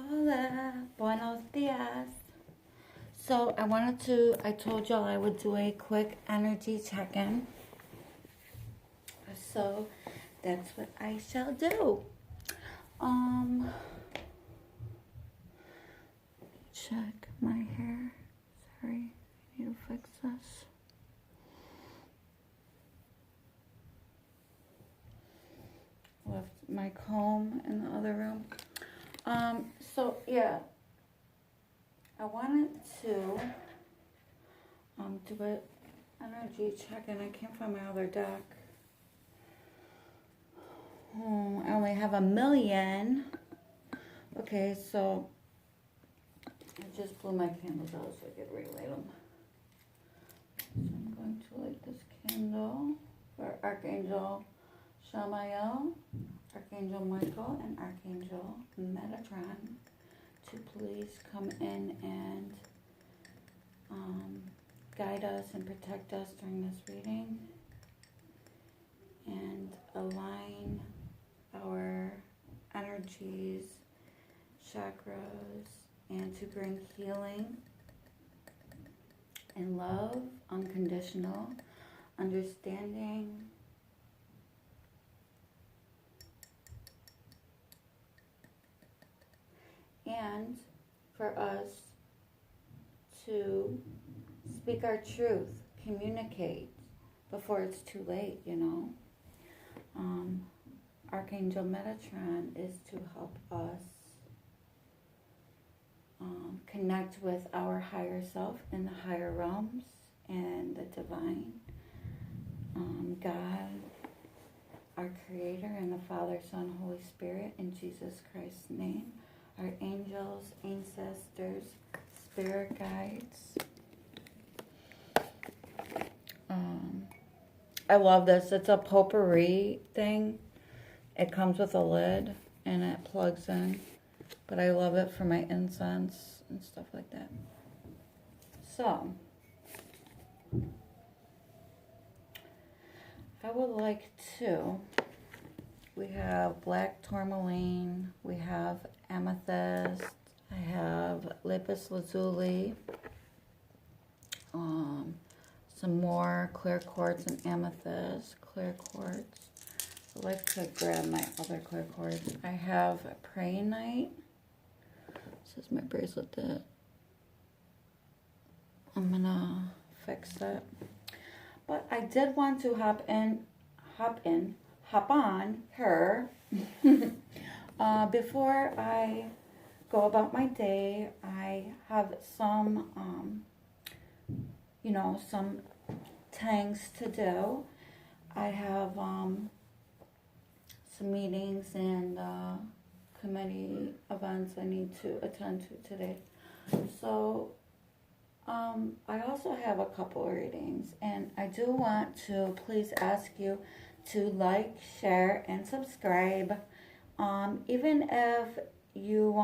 Hola, buenos dias. So I told y'all I would do a quick energy check-in. So that's what I shall do. Check my hair. Sorry, I need to fix this. Left my comb in the other room. So yeah, I wanted to do an energy check-in. I can't find my other deck. I only have 1,000,000. Okay, so I just blew my candles out so I could relight them. So I'm going to light this candle for Archangel Shamael, Archangel Michael, and Archangel Metatron to please come in and guide us and protect us during this reading and align our energies, chakras, and to bring healing and love, unconditional understanding, and for us to speak our truth, communicate before it's too late, Archangel Metatron is to help us connect with our higher self in the higher realms and the divine. God, our Creator, and the Father, Son, Holy Spirit, in Jesus Christ's name. Our angels, ancestors, spirit guides. I love this. It's a potpourri thing. It comes with a lid and it plugs in. But I love it for my incense and stuff like that. So, I would like to, we have black tourmaline, we have amethyst, I have lapis lazuli, some more clear quartz and amethyst, clear quartz. I'd like to grab my other clear quartz. I have prayenite. This is my bracelet that I'm gonna fix it. But I did want to hop on her before I go about my day. I have some, some things to do. I have some meetings and committee events I need to attend to today. So I also have a couple readings, and I do want to please ask you to like, share, and subscribe. Even if you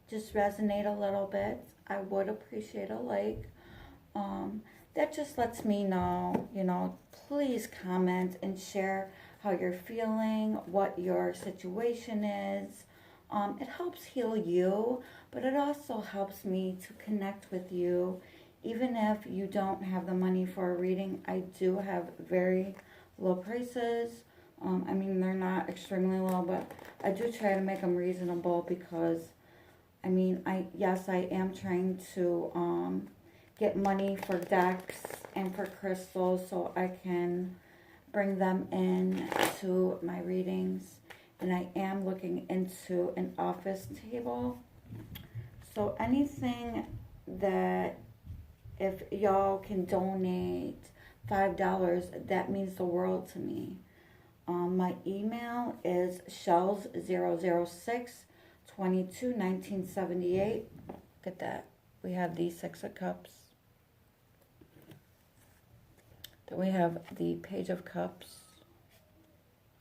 just resonate a little bit, I would appreciate a like. That just lets me know, please comment and share how you're feeling, what your situation is. It helps heal you, but it also helps me to connect with you. Even if you don't have the money for a reading, I do have very low prices. They're not extremely low, but I do try to make them reasonable because, I am trying to get money for decks and for crystals so I can bring them in to my readings. And I am looking into an office table. So anything that, if y'all can donate $5, that means the world to me. My email is shells006221978. Look at that. We have the Six of Cups. Then we have the Page of Cups.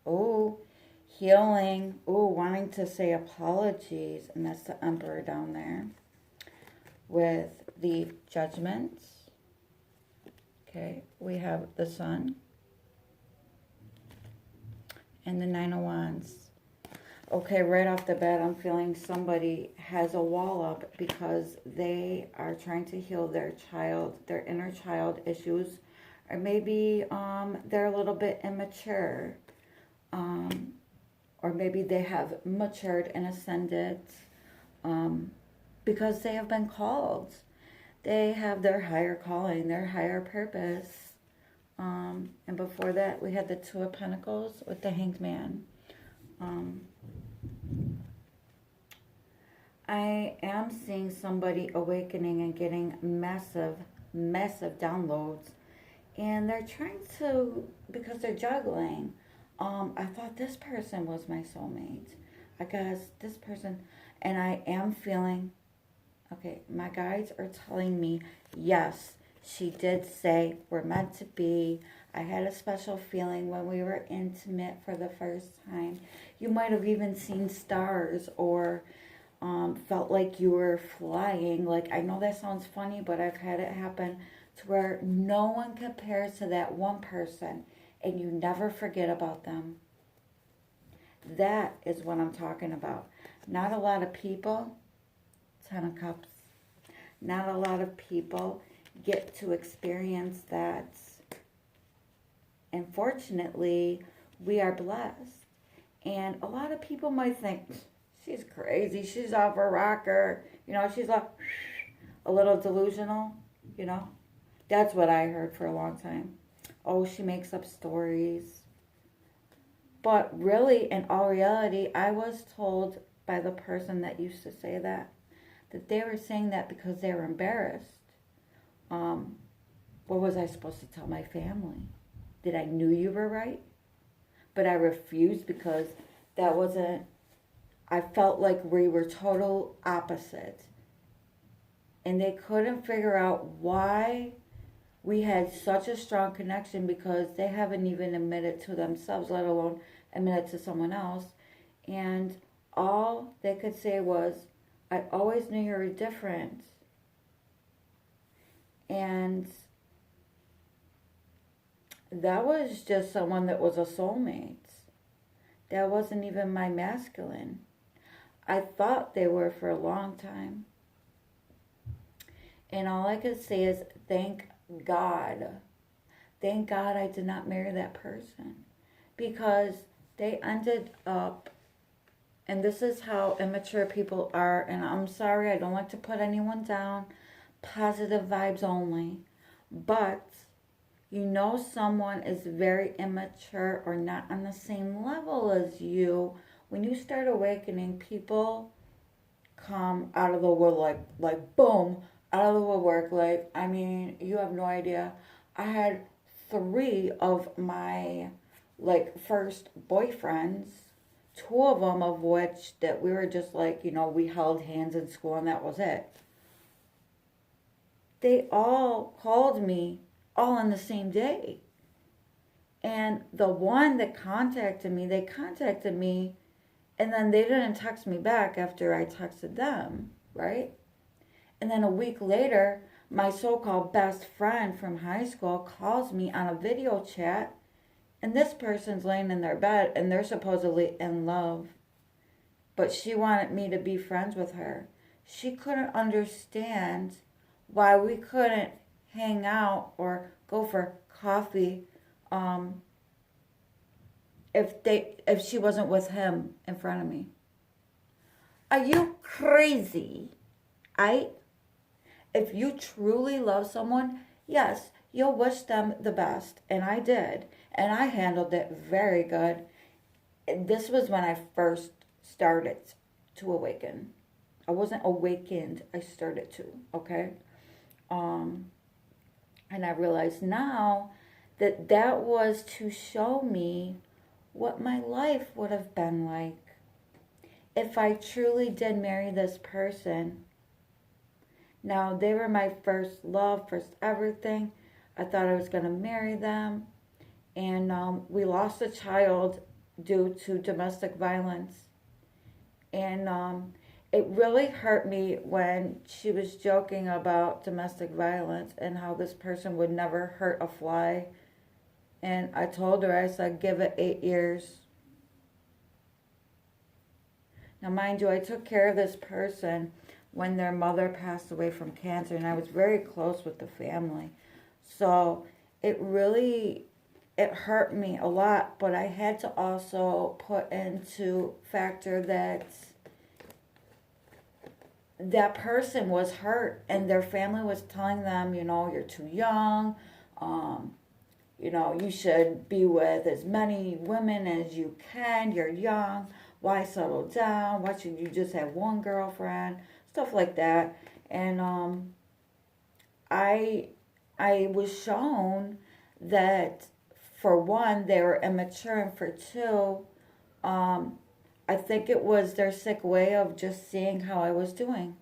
Oh, healing. Oh, wanting to say apologies. And that's the Emperor down there. With the Judgments. Okay, we have the Sun. And the Nine of Wands. Okay, right off the bat, I'm feeling somebody has a wall up because they are trying to heal their child, their inner child issues, or maybe they're a little bit immature, um, or maybe they have matured and ascended um, because they have been called. They have their higher calling, their higher purpose. And before that, we had the Two of Pentacles with the Hanged Man. Um, I am seeing somebody awakening and getting massive, massive downloads. And they're trying to, because they're juggling. I thought this person was my soulmate. I guess this person, and I am feeling, okay, my guides are telling me, yes, she did say we're meant to be. I had a special feeling when we were intimate for the first time. You might have even seen stars or felt like you were flying. Like, I know that sounds funny, but I've had it happen to where no one compares to that one person and you never forget about them. That is what I'm talking about. Not a lot of people, Ten of Cups, not a lot of people get to experience that. And fortunately, we are blessed. And a lot of people might think, she's crazy, she's off her rocker, you know, she's a little delusional, you know. That's what I heard for a long time. Oh, she makes up stories. But really, in all reality, I was told by the person that used to say that they were saying that because they were embarrassed. What was I supposed to tell my family? That I knew you were right? But I refused because that wasn't, I felt like we were total opposite. And they couldn't figure out why we had such a strong connection because they haven't even admitted to themselves, let alone admitted to someone else. And all they could say was, I always knew you were different. And that was just someone that was a soulmate. That wasn't even my masculine. I thought they were for a long time. And all I could say is, thank God. Thank God I did not marry that person. Because they ended up, and this is how immature people are, and I'm sorry, I don't like to put anyone down, positive vibes only, but you know someone is very immature or not on the same level as you. When you start awakening, people come out of the wood like boom, out of the woodwork. Like, I mean, you have no idea. I had 3 of my first boyfriends, 2 of them of which that we were just like, you know, we held hands in school and that was it. They all called me all on the same day. And the one that they contacted me and then they didn't text me back after I texted them, right? And then a week later, my so-called best friend from high school calls me on a video chat, and this person's laying in their bed and they're supposedly in love. But she wanted me to be friends with her. She couldn't understand why we couldn't hang out or go for coffee if she wasn't with him in front of me. Are you crazy? If you truly love someone, yes, you'll wish them the best. And I did. And I handled it very good. This was when I first started to awaken. I wasn't awakened, I started to, okay? And I realize now that that was to show me what my life would have been like if I truly did marry this person. Now, they were my first love, first everything. I thought I was going to marry them. And we lost a child due to domestic violence. And it really hurt me when she was joking about domestic violence and how this person would never hurt a fly. And I told her, I said, give it 8 years. Now, mind you, I took care of this person when their mother passed away from cancer, and I was very close with the family. So it really, it hurt me a lot, but I had to also put into factor that that person was hurt and their family was telling them, you're too young, um, you should be with as many women as you can, you're young, why settle down, why should you just have one girlfriend, stuff like that. And I I was shown that for one, they were immature, and for two, um, I think it was their sick way of just seeing how I was doing,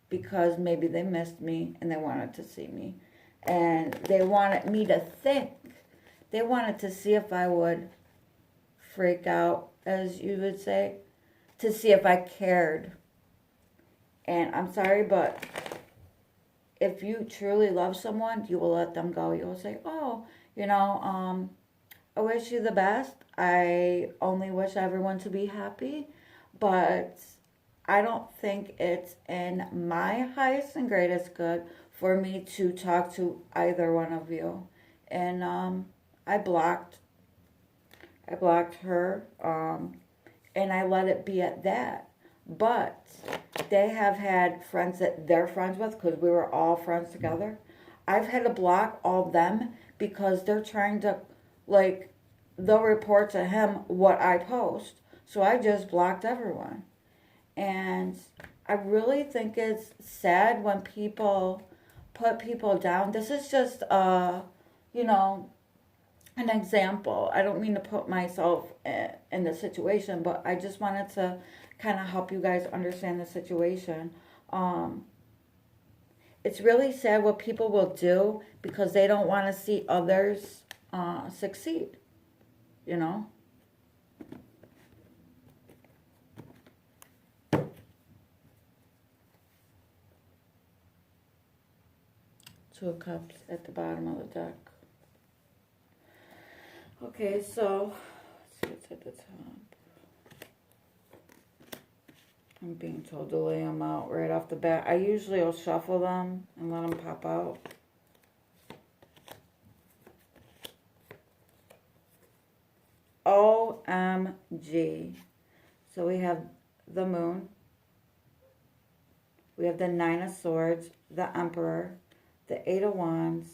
because maybe they missed me and they wanted to see me. And they wanted me to think. They wanted to see if I would freak out, as you would say, to see if I cared. And I'm sorry, but if you truly love someone, you will let them go. You'll say, oh, I wish you the best. I only wish everyone to be happy. But I don't think it's in my highest and greatest good for me to talk to either one of you. And I blocked I blocked her, and I let it be at that. But they have had friends that they're friends with, because we were all friends together. I've had to block all of them because they're trying to, like, they'll report to him what I post. So I just blocked everyone. And I really think it's sad when people put people down. This is just, you know, an example. I don't mean to put myself in the situation, but I just wanted to kind of help you guys understand the situation. Um, it's really sad what people will do because they don't want to see others succeed, you know? Two of Cups at the bottom of the deck. Okay, so let's see what's at the top. I'm being told to lay them out right off the bat. I usually will shuffle them and let them pop out. OMG. So we have the Moon. We have the Nine of Swords, the Emperor, the Eight of Wands,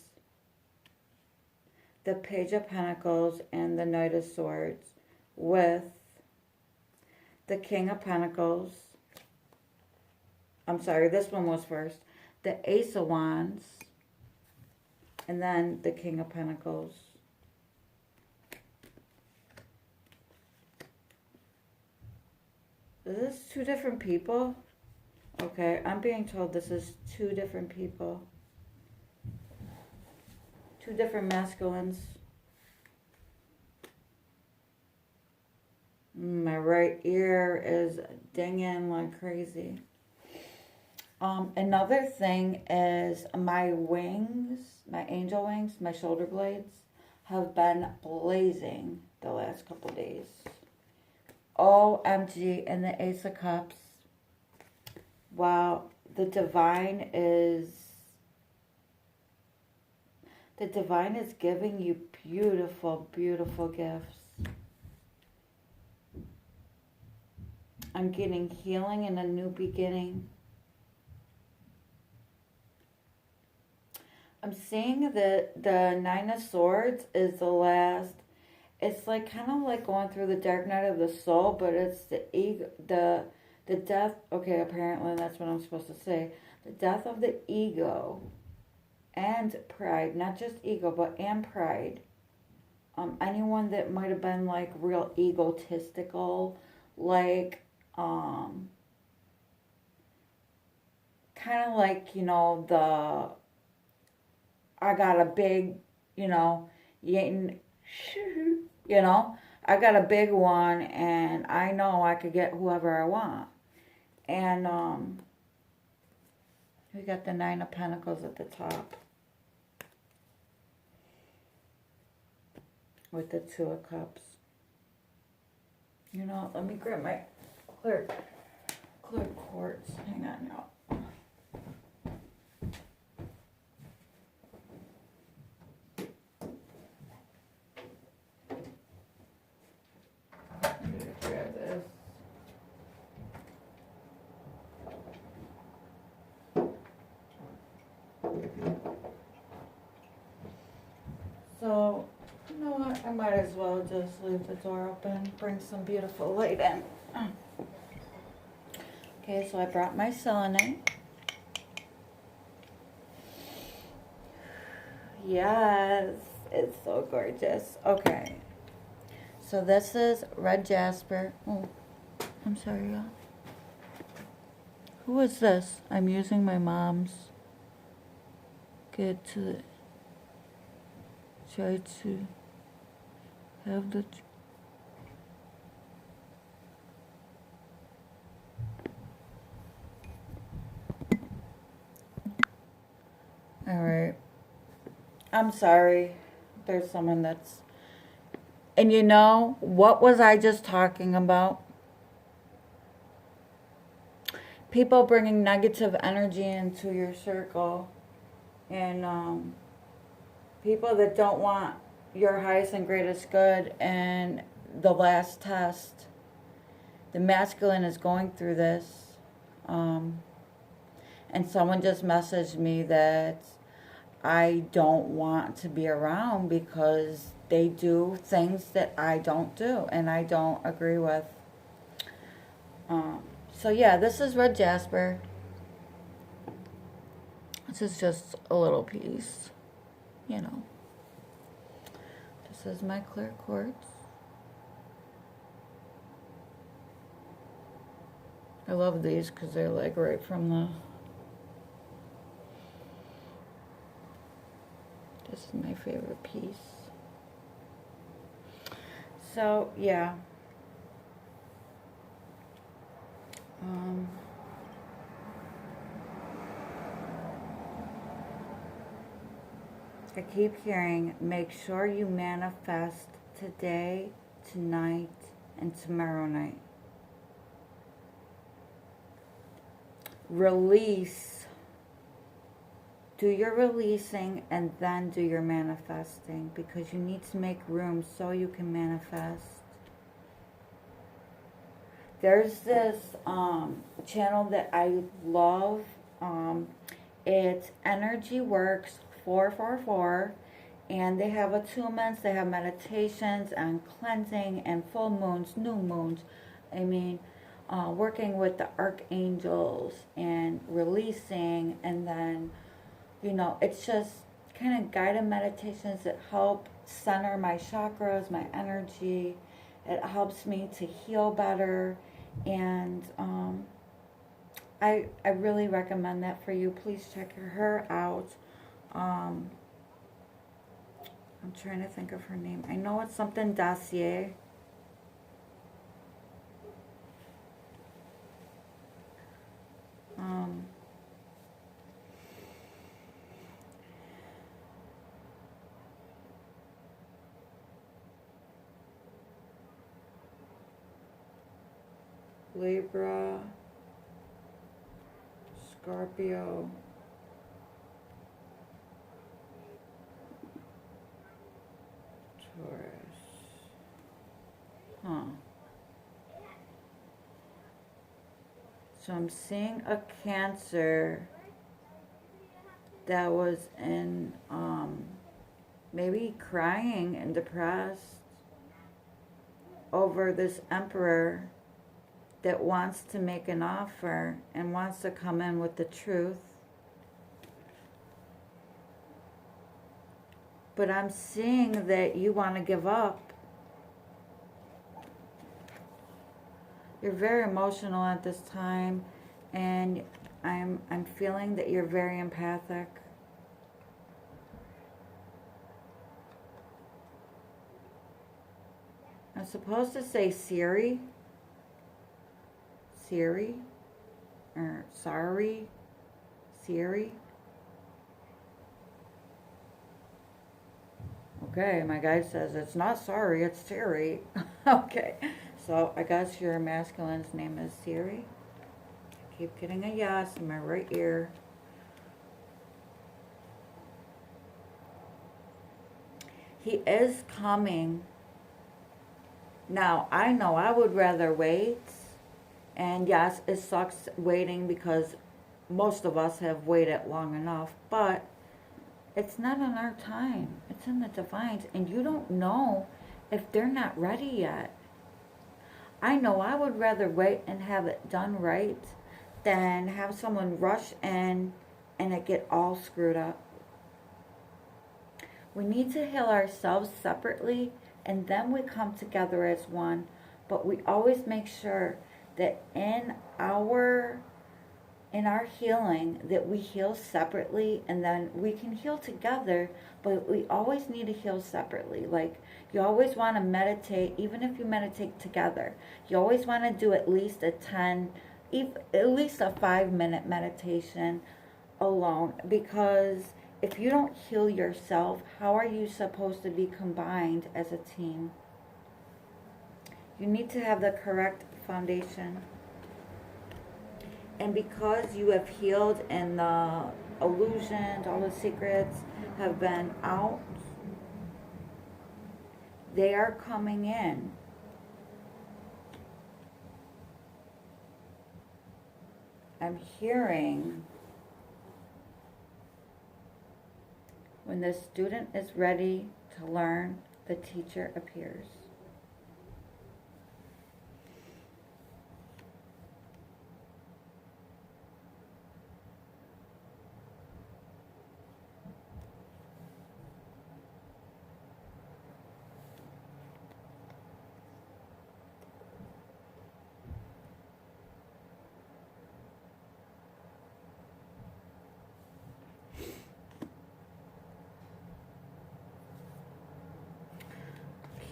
the Page of Pentacles, and the Knight of Swords, with the King of Pentacles. I'm sorry, this one was first. The Ace of Wands, and then the King of Pentacles. Is this two different people? Okay, I'm being told this is two different people. Two different masculines. My right ear is dinging like crazy. Another thing is my wings, my angel wings, my shoulder blades have been blazing the last couple days. OMG, and the Ace of Cups. Wow, the Divine is giving you beautiful, beautiful gifts. I'm getting healing and a new beginning. I'm seeing that the Nine of Swords is the last. It's like kind of like going through the dark night of the soul, but it's the ego, the death. Okay, apparently that's what I'm supposed to say. The death of the ego and pride, not just ego, but and pride. Anyone that might have been like real egotistical, like kind of like, I got a big, you I got a big one and I know I could get whoever I want. And we got the Nine of Pentacles at the top with the Two of Cups. Let me grab my clear quartz. Hang on now. I'm gonna grab this. So, you know what? I might as well just leave the door open, bring some beautiful light in. Okay, so I brought my selenite. Yes, it's so gorgeous. Okay, so this is red jasper. Oh, I'm sorry, y'all. Who is this? I'm using my mom's. Get to the. Try to have the. All right. I'm sorry. There's someone that's. And you know, what was I just talking about? People bringing negative energy into your circle. And people that don't want your highest and greatest good. And the last test, the masculine is going through this. And someone just messaged me that I don't want to be around because they do things that I don't do and I don't agree with. So yeah, this is red jasper. This is just a little piece, you know. This is my clear quartz. I love these because they're like right from the. This is my favorite piece. So, yeah. I keep hearing, make sure you manifest today, tonight, and tomorrow night. Release. Do your releasing and then do your manifesting because you need to make room so you can manifest. There's this channel that I love. It's Energy Works 444, and they have attunements, they have meditations and cleansing and full moons, new moons. I mean, working with the archangels and releasing, and then, you know, it's just kind of guided meditations that help center my chakras, my energy. It helps me to heal better, and I really recommend that for you. Please check her out. I'm trying to think of her name. I know it's something Dossier. Libra, Scorpio, Taurus. So I'm seeing a Cancer that was in maybe crying and depressed over this Emperor that wants to make an offer and wants to come in with the truth. But I'm seeing that you want to give up. You're very emotional at this time, and I'm feeling that you're very empathic. I'm supposed to say Siri, or sorry, Siri. Okay, my guy says it's not sorry, it's Siri. Okay, So I guess your masculine's name is Siri. I keep getting a yes in my right ear. He is coming. Now, I know I would rather wait. And yes, it sucks waiting because most of us have waited long enough. But it's not in our time. It's in the divines. And you don't know if they're not ready yet. I know I would rather wait and have it done right than have someone rush in and it get all screwed up. We need to heal ourselves separately and then we come together as one. But we always make sure that in our healing that we heal separately and then we can heal together, but we always need to heal separately. Like you always want to meditate, even if you meditate together, you always want to do at least a 5-minute meditation alone, because if you don't heal yourself, how are you supposed to be combined as a team? You need to have the correct foundation. And because you have healed and the illusions, all the secrets have been out, they are coming in. I'm hearing when the student is ready to learn, the teacher appears.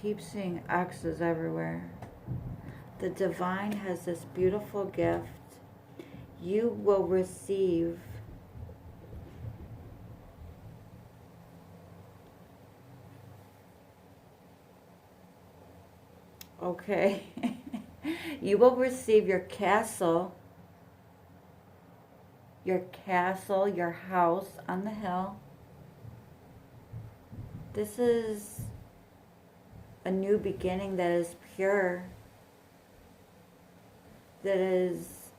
Keep seeing X's everywhere. The divine has this beautiful gift. You will receive you will receive your castle, your house on the hill. This is a new beginning that is pure, that is,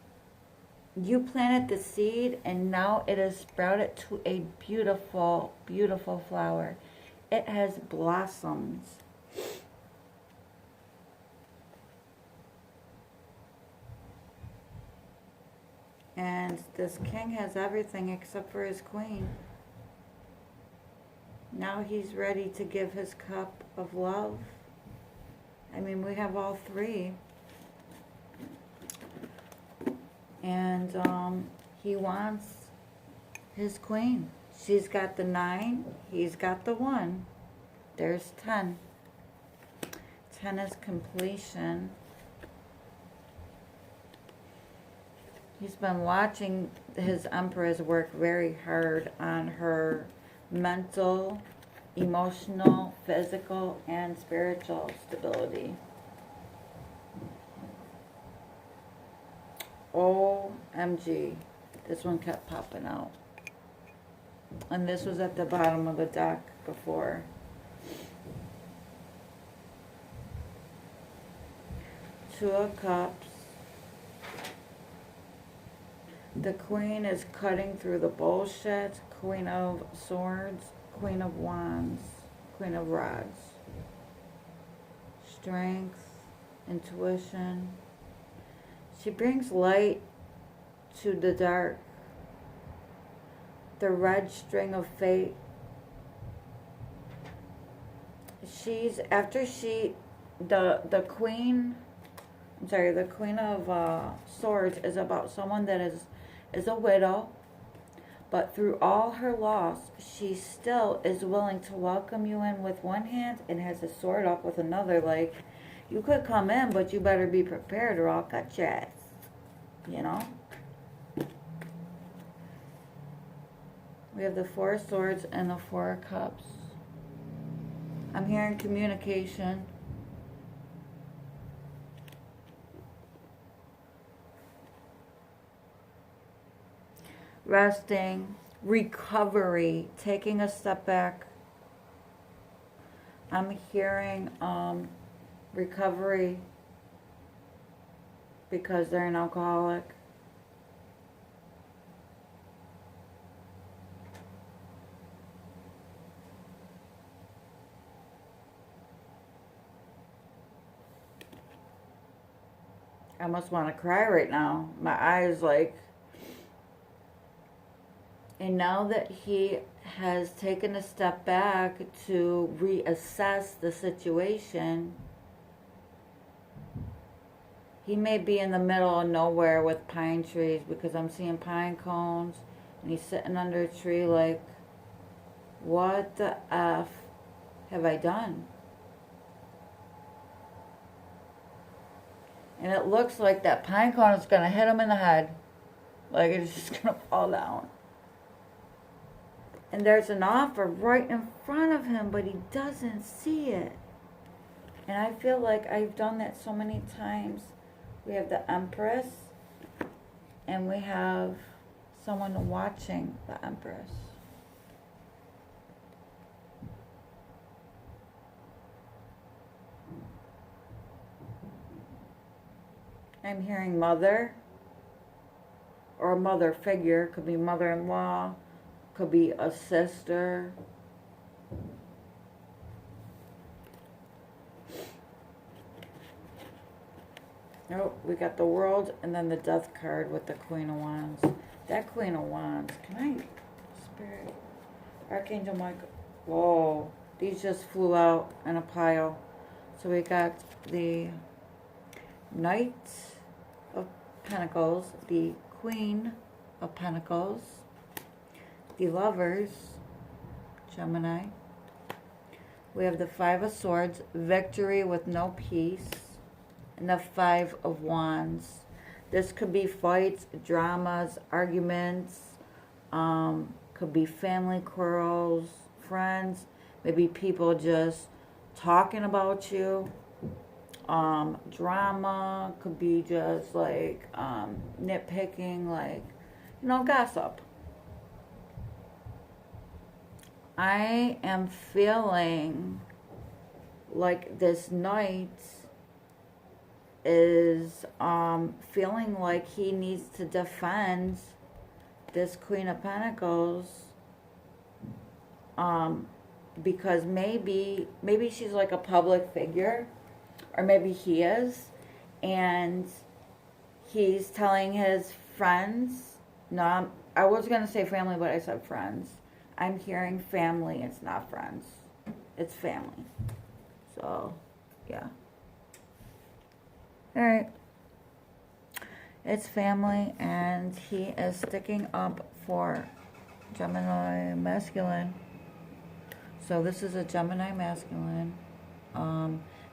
you planted the seed and now it has sprouted to a beautiful, beautiful flower. It has blossoms. And this king has everything except for his queen. Now he's ready to give his cup of love. I mean, we have all three. And he wants his queen. She's got the 9, he's got the 1. There's 10. 10 is completion. He's been watching his Empress work very hard on her mental, emotional, physical, and spiritual stability. OMG. This one kept popping out. And this was at the bottom of the deck before. Two of Cups. The Queen is cutting through the bullshit. Queen of Swords, Queen of Wands, Queen of Rods. Strength, intuition. She brings light to the dark. The red string of fate. The Queen, the Queen of Swords is about someone that is a widow, but through all her loss, she still is willing to welcome you in with one hand and has a sword up with another, like, you could come in, but you better be prepared or I'll cut your ass, you know? We have the 4 of Swords and the 4 of Cups. I'm hearing communication. resting, recovery, taking a step back. I'm hearing recovery because they're an alcoholic. I almost want to cry right now. My eyes like... And now that he has taken a step back to reassess the situation, he may be in the middle of nowhere with pine trees, because I'm seeing pine cones, and he's sitting under a tree like, what the F have I done? And it looks like that pine cone is going to hit him in the head. Like it's just going to fall down. And there's an offer right in front of him, but he doesn't see it. And I feel like I've done that so many times. We have the Empress, and we have someone watching the Empress. I'm hearing mother, or a mother figure. Could be mother-in-law, could be a sister. Oh, we got the World and then the Death card with the Queen of Wands. That Queen of Wands, can I, Spirit, Archangel Michael, whoa, these just flew out in a pile. So we got the Knight of Pentacles, the Queen of Pentacles, the Lovers, Gemini. We have the Five of Swords, victory with no peace, and the Five of Wands. This could be fights, dramas, arguments, could be family quarrels, friends, maybe people just talking about you. Drama could be just like nitpicking, like, gossip. I am feeling like this Knight is feeling like he needs to defend this Queen of Pentacles, because maybe she's like a public figure, or maybe he is, and he's telling his friends. No, I was gonna say family, but I said friends. I'm hearing family. It's not friends. It's family. So, yeah. All right. It's family, and he is sticking up for Gemini masculine. So this is a Gemini masculine,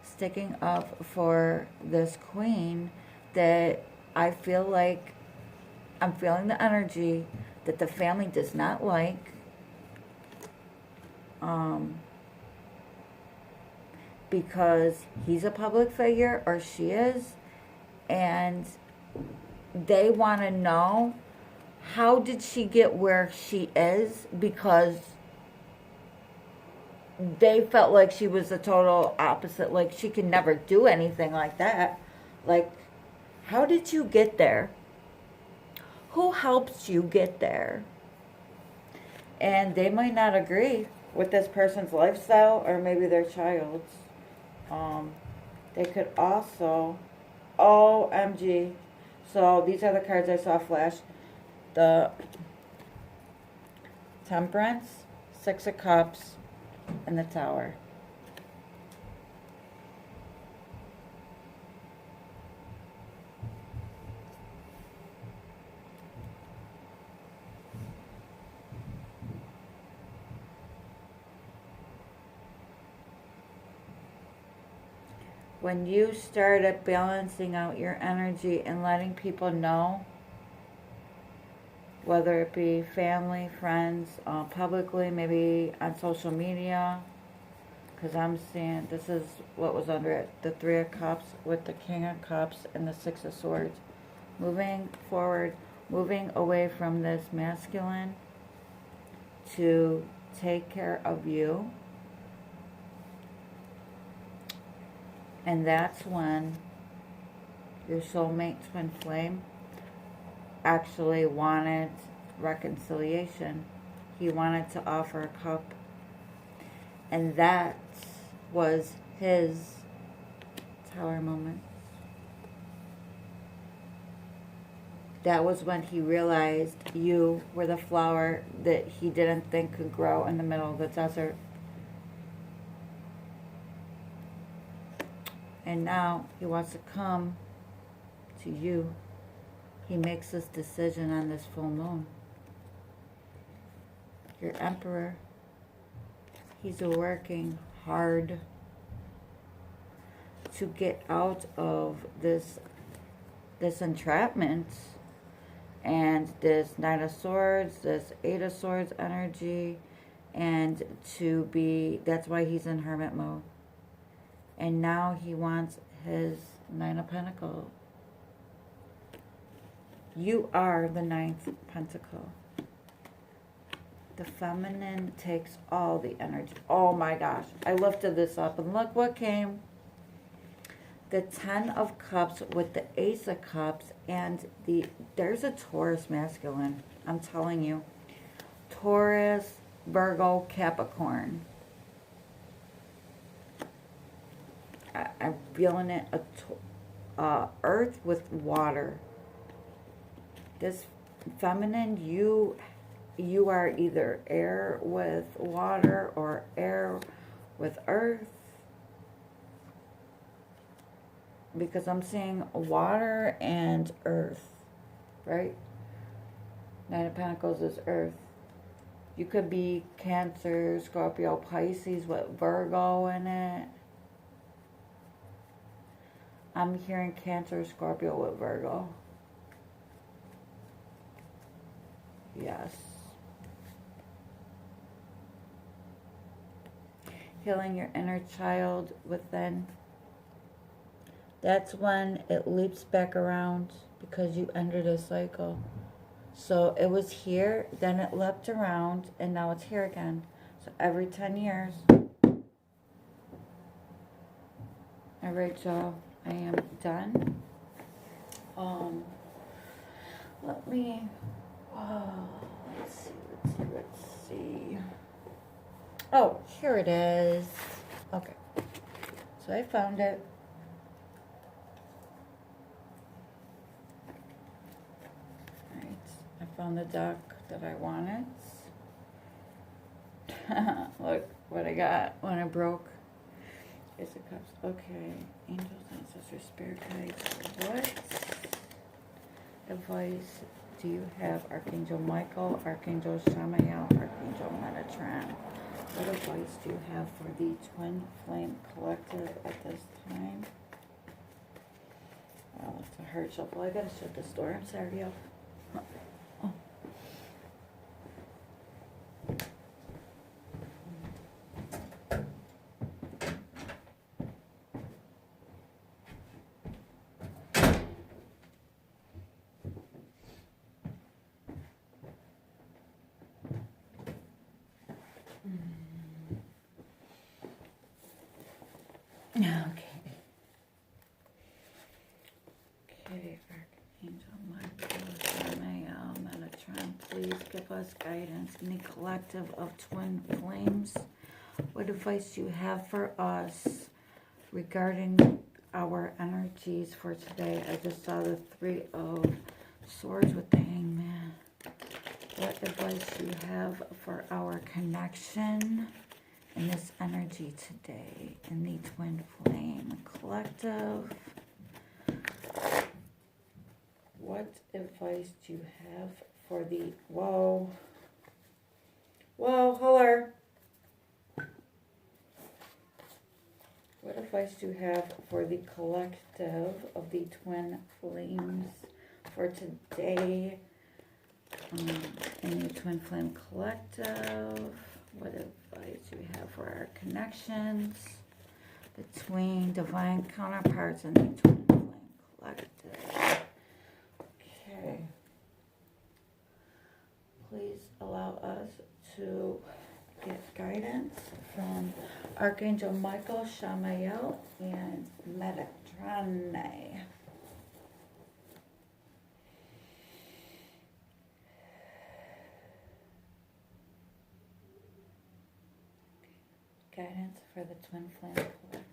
sticking up for this queen that I feel like, I'm feeling the energy that the family does not like. Because he's a public figure, or she is, and they want to know, how did she get where she is? Because they felt like she was the total opposite, like she could never do anything like that. Like, how did you get there? Who helped you get there? And they might not agree with this person's lifestyle, or maybe their child's. They could also, OMG. So these are the cards I saw flash. The Temperance, Six of Cups, and the Tower. When you started balancing out your energy and letting people know, whether it be family, friends, publicly, maybe on social media, because I'm seeing this is what was under it, the Three of Cups with the King of Cups and the Six of Swords. Moving forward, moving away from this masculine to take care of you. And that's when your soulmate twin flame actually wanted reconciliation. He wanted to offer a cup. And that was his Tower moment. That was when he realized you were the flower that he didn't think could grow in the middle of the desert. And now he wants to come to you. He makes this decision on this full moon. Your emperor, he's working hard to get out of this entrapment and this Nine of Swords, this Eight of Swords energy, and to be, that's why he's in hermit mode. And now he wants his Nine of Pentacles. You are the Ninth Pentacle. The feminine takes all the energy. Oh my gosh. I lifted this up and look what came. The Ten of Cups with the Ace of Cups and there's a Taurus masculine. I'm telling you. Taurus, Virgo, Capricorn. I'm feeling it. Earth with water. This feminine, you are either air with water or air with earth. Because I'm seeing water and earth, right? Nine of Pentacles is earth. You could be Cancer, Scorpio, Pisces with Virgo in it. I'm hearing Cancer, Scorpio with Virgo. Yes. Healing your inner child within. That's when it leaps back around because you entered a cycle. So it was here, then it leapt around, and now it's here again. So every 10 years. All right, y'all. I am done. Let me, let's see. Oh, here it is. Okay. So I found it. I found the deck that I wanted. Look what I got when I broke. Ace of Cups. Okay. Angels, ancestors, spirit guides. What advice do you have, Archangel Michael, Archangel Samael, Archangel Metatron? What advice do you have for the Twin Flame Collective at this time? Oh, it's a hard shuffle. I gotta shut this door. I'm sorry, y'all. Oh. Okay, Archangel Michael, Samael, Metatron, please give us guidance in the collective of Twin Flames. What advice do you have for us regarding our energies for today? I just saw the Three of Swords with the Hangman. What advice do you have for our connection in this energy today in the Twin Flame Collective? What advice do you have for the... Whoa, hello. What advice do you have for the collective of the Twin Flames for today in the Twin Flame Collective? What advice do you have for our connections between divine counterparts in the Twin Flame Collective? Okay. allow us to get guidance from Archangel Michael, Shamael, and Metatron. Guidance for the Twin Flame Collective.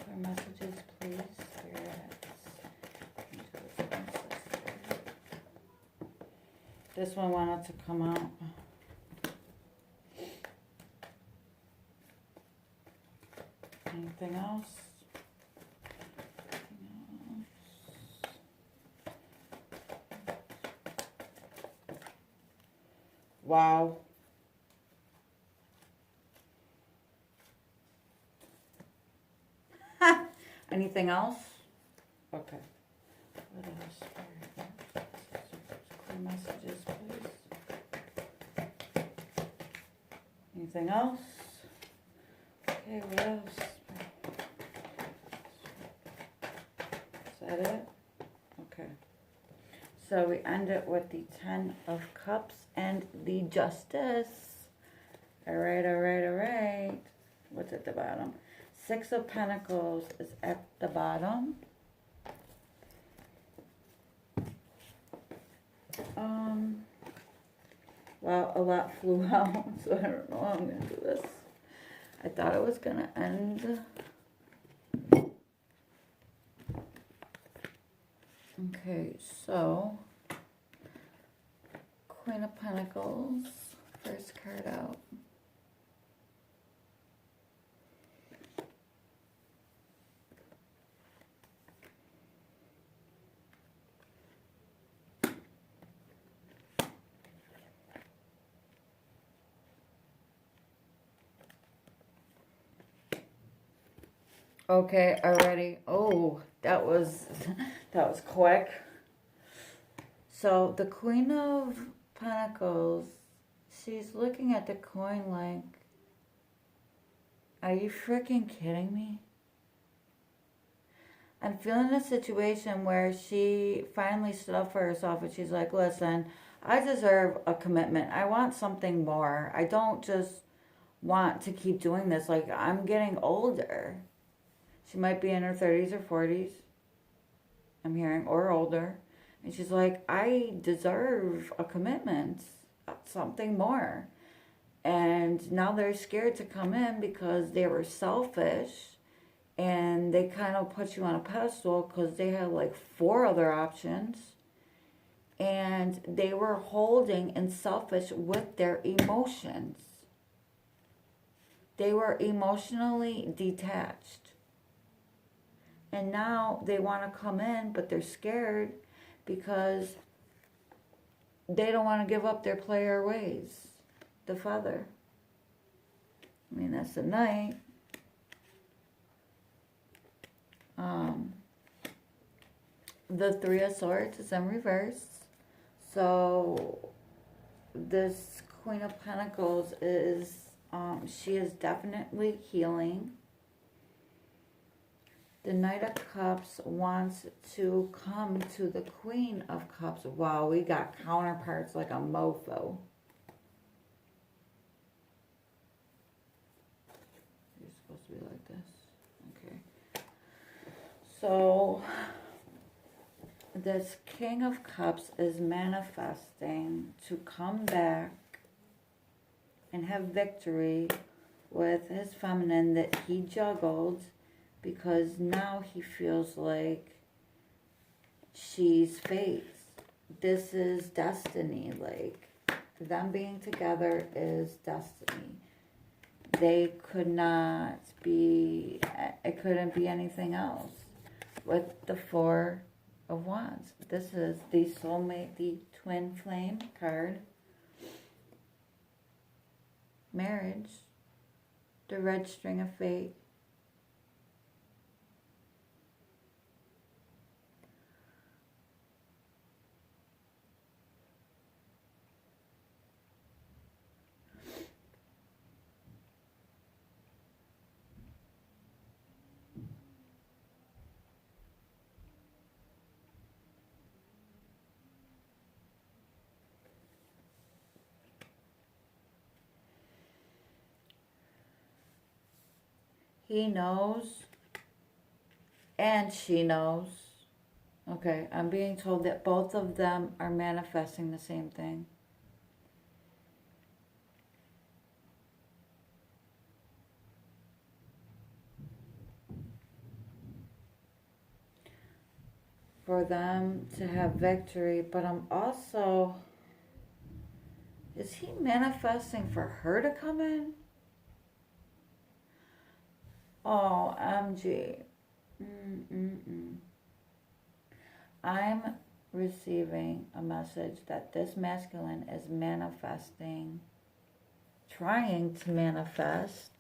For messages, please, spirits. This one wanted to come out. Anything else? Wow. Anything else? Okay. What else? Clear messages, please. Anything else? Okay, what else? Is that it? Okay. So we end it with the 10 of Cups and the Justice. All right. What's at the bottom? 6 of Pentacles is at the bottom. Well, a lot flew out, so I don't know how I'm going to do this. I thought it was going to end. Okay, so Queen of Pentacles, first card out. Okay, already. Oh, that was quick. So the Queen of Pentacles, she's looking at the coin like, are you freaking kidding me? I'm feeling a situation where she finally stood up for herself and she's like, listen, I deserve a commitment. I want something more. I don't just want to keep doing this. Like, I'm getting older. She might be in her 30s or 40s, I'm hearing, or older. And she's like, I deserve a commitment, something more. And now they're scared to come in because they were selfish. And they kind of put you on a pedestal because they had like 4 other options. And they were holding and selfish with their emotions. They were emotionally detached. And now they want to come in, but they're scared because they don't want to give up their player ways. The Feather. I mean, that's the Knight. The 3 of Swords is in reverse. So this Queen of Pentacles is, she is definitely healing. The Knight of Cups wants to come to the Queen of Cups. Wow, we got counterparts like a mofo. You're supposed to be like this. Okay. So, this King of Cups is manifesting to come back and have victory with his feminine that he juggled, because now he feels like she's fate. This is destiny. Like, them being together is destiny. They could not be, it couldn't be anything else. With the 4 of Wands. This is the soulmate, the twin flame card. Marriage. The red string of fate. he knows and she knows. Okay, I'm being told that both of them are manifesting the same thing. For them to have victory, but I'm also, is he manifesting for her to come in? Oh, MG. Mm-mm-mm. I'm receiving a message that this masculine is manifesting, trying to manifest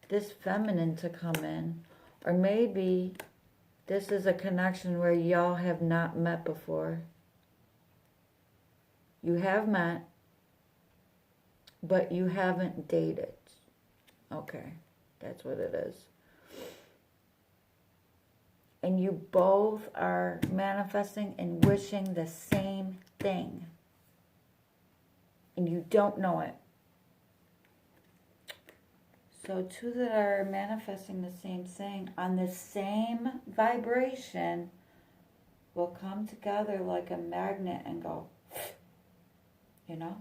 this feminine to come in. Or maybe this is a connection where y'all have not met before. You have met, but you haven't dated. Okay, that's what it is. And you both are manifesting and wishing the same thing. And you don't know it. So two that are manifesting the same thing on the same vibration will come together like a magnet and go, you know?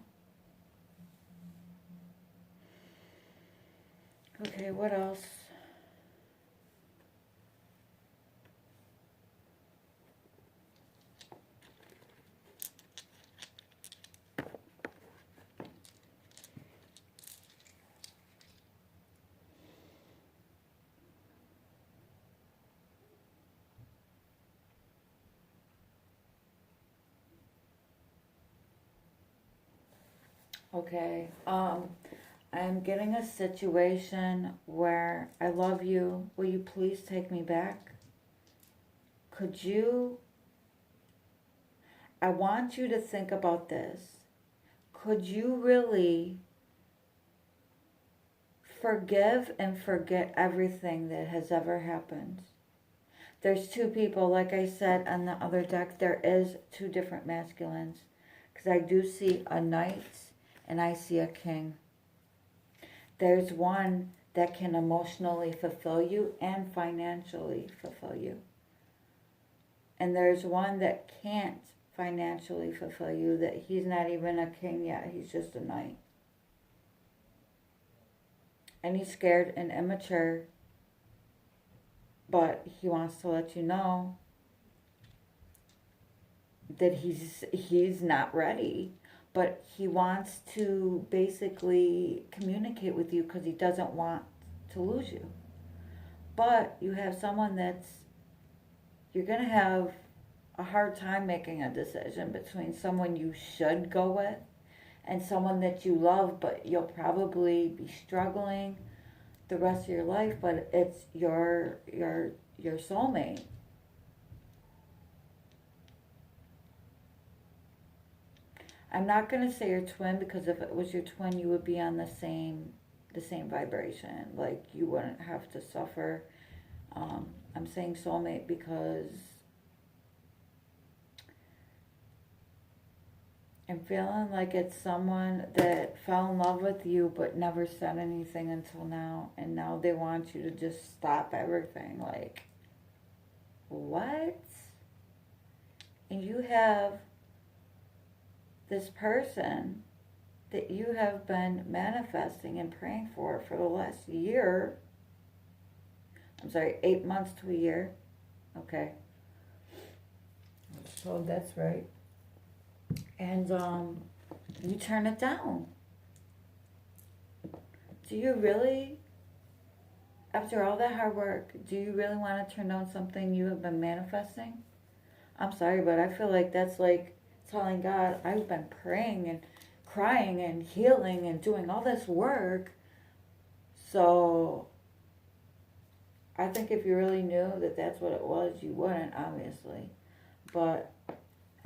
Okay, what else? Okay, I'm getting a situation where I love you. Will you please take me back? Could you, I want you to think about this. Could you really forgive and forget everything that has ever happened? There's two people, like I said on the other deck, there is two different masculines. Because I do see a knight and I see a king. There's one that can emotionally fulfill you and financially fulfill you. And there's one that can't financially fulfill you, that he's not even a king yet, he's just a knight. And he's scared and immature, but he wants to let you know that he's not ready, but he wants to basically communicate with you because he doesn't want to lose you. But you have someone that's, you're going to have a hard time making a decision between someone you should go with and someone that you love, but you'll probably be struggling the rest of your life, but it's your soulmate. I'm not going to say your twin, because if it was your twin, you would be on the same vibration. Like, you wouldn't have to suffer. I'm saying soulmate because I'm feeling like it's someone that fell in love with you but never said anything until now, and now they want you to just stop everything. Like, what? And you have this person that you have been manifesting and praying for the last year. I'm sorry, 8 months to a year. Okay. I was told that's right. And you turn it down. Do you really, after all that hard work, do you really want to turn down something you have been manifesting? I'm sorry, but I feel like that's like telling God, I've been praying and crying and healing and doing all this work. So I think if you really knew that that's what it was, you wouldn't, obviously. But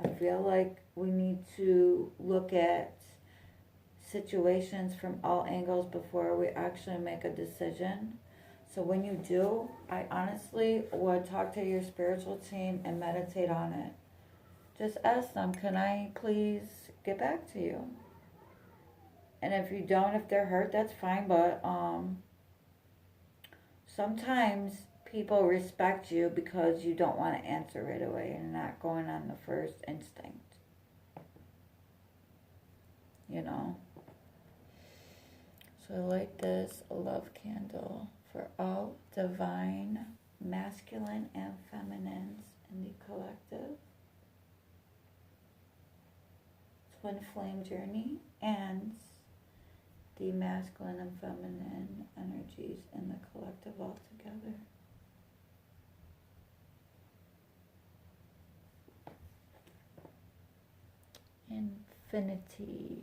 I feel like we need to look at situations from all angles before we actually make a decision. So when you do, I honestly would talk to your spiritual team and meditate on it. Just ask them, can I please get back to you? And if you don't, if they're hurt, that's fine, but sometimes people respect you because you don't want to answer right away and not going on the first instinct. You know? So I light this love candle for all divine masculine and feminines in the collective twin flame journey and the masculine and feminine energies in the collective all together. Infinity,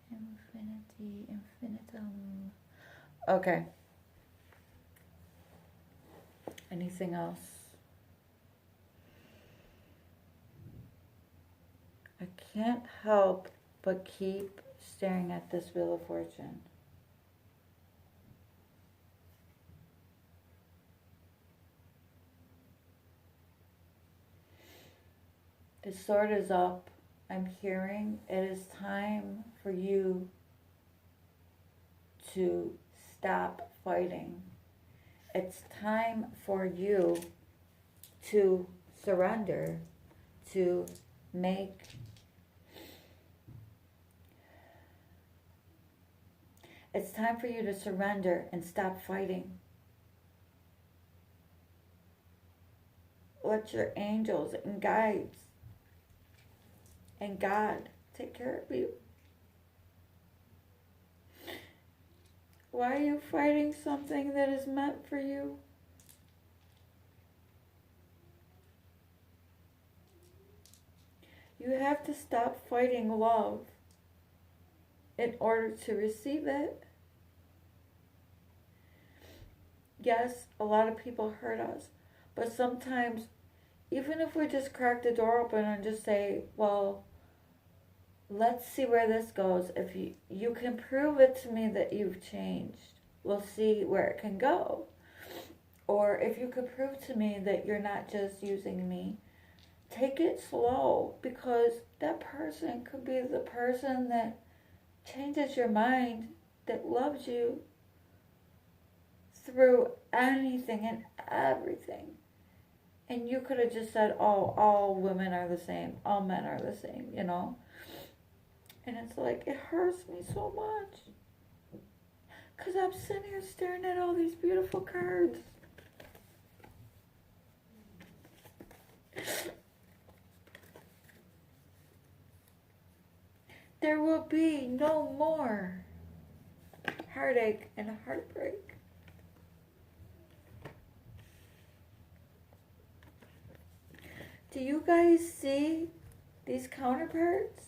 infinity, infinitum. Okay. Anything else? I can't help but keep staring at this Wheel of Fortune. The sword is up. I'm hearing it is time for you to stop fighting. It's time for you to surrender, to make it's time for you to surrender and stop fighting. Let your angels and guides and God take care of you. Why are you fighting something that is meant for you? You have to stop fighting love in order to receive it. Yes, a lot of people hurt us, but sometimes, even if we just crack the door open and just say, well, let's see where this goes. If you can prove it to me that you've changed, we'll see where it can go. Or if you could prove to me that you're not just using me, take it slow, because that person could be the person that changes your mind, that loves you through anything and everything. And you could have just said, oh, all women are the same, all men are the same, you know? And it's like, it hurts me so much. Because I'm sitting here staring at all these beautiful cards. There will be no more heartache and heartbreak. Do you guys see these counterparts?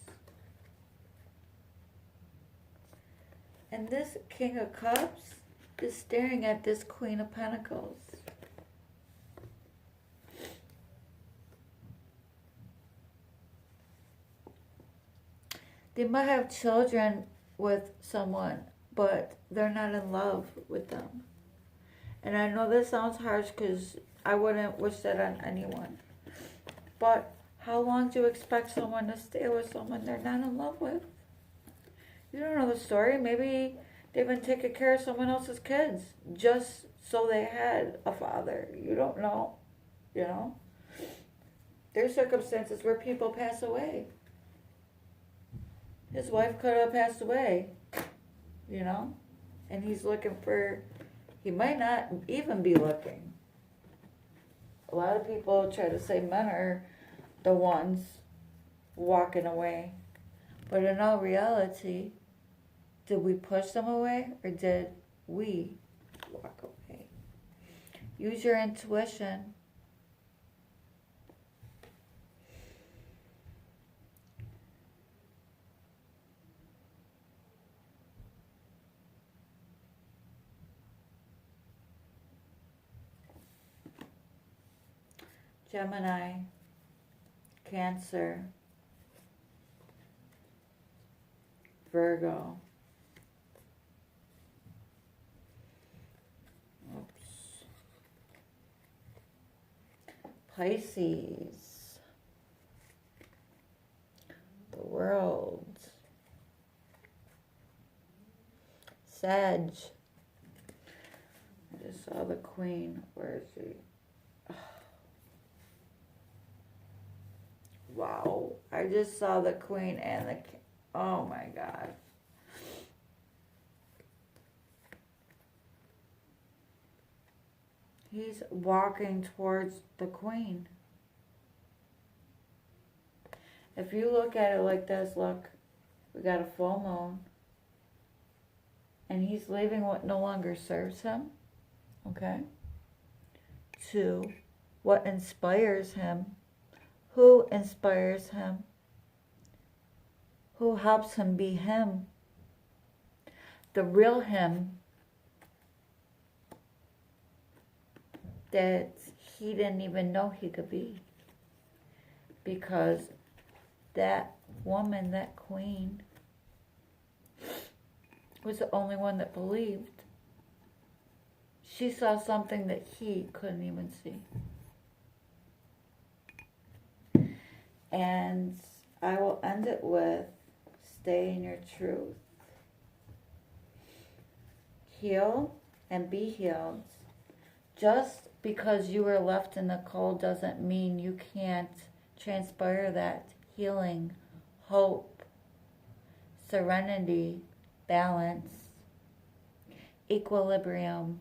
And this King of Cups is staring at this Queen of Pentacles. They might have children with someone, but they're not in love with them. And I know this sounds harsh because I wouldn't wish that on anyone. But how long do you expect someone to stay with someone they're not in love with? You don't know the story. Maybe they've been taking care of someone else's kids just so they had a father. You don't know, you know. There's circumstances where people pass away. His wife could have passed away, you know, and he's looking for, he might not even be looking. A lot of people try to say men are the ones walking away. But in all reality, did we push them away or did we walk away? Use your intuition. Gemini, Cancer, Virgo, Pisces, the World, Sag. I just saw the queen. Where is she? Wow. I just saw the queen and the... Oh my God. He's walking towards the queen. If you look at it like this, look, we got a full moon. And he's leaving what no longer serves him. Okay? To what inspires him. Who inspires him? Who helps him be him? The real him that he didn't even know he could be. Because that woman, that queen, was the only one that believed. She saw something that he couldn't even see. And I will end it with, stay in your truth. Heal and be healed. Just because you were left in the cold doesn't mean you can't transpire that healing, hope, serenity, balance, equilibrium,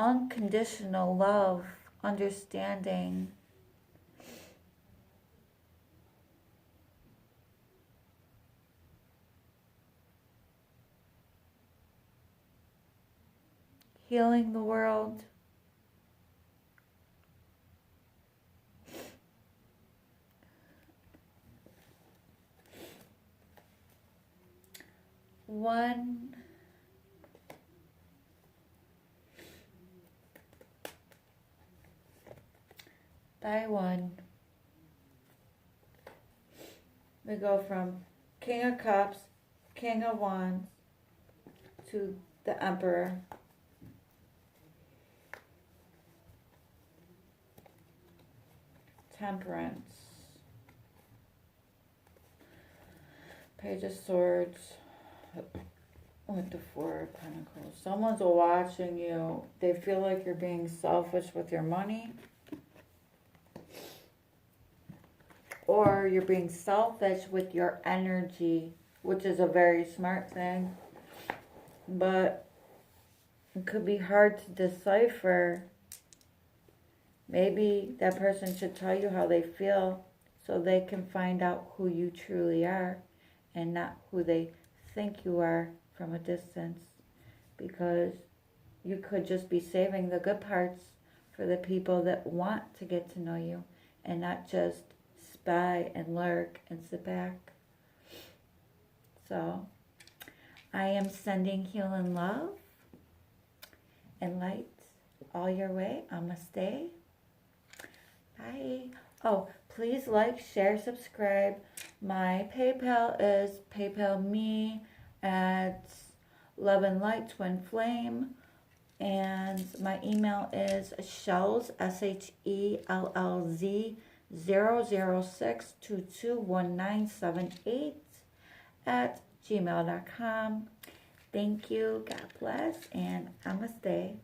unconditional love, understanding, healing the world. One by one, we go from King of Cups, King of Wands, to the Emperor. Temperance. Page of Swords. With the Four of Pentacles. Someone's watching you. They feel like you're being selfish with your money. Or you're being selfish with your energy, which is a very smart thing. But it could be hard to decipher. Maybe that person should tell you how they feel so they can find out who you truly are and not who they think you are from a distance. Because you could just be saving the good parts for the people that want to get to know you and not just spy and lurk and sit back. So, I am sending healing love and light all your way. Namaste. Bye. Oh, please like, share, subscribe. My PayPal is PayPal.me at Love and Light Twin Flame. And my email is Shellz, SHELLZ 006221978 at gmail.com. Thank you. God bless. And namaste.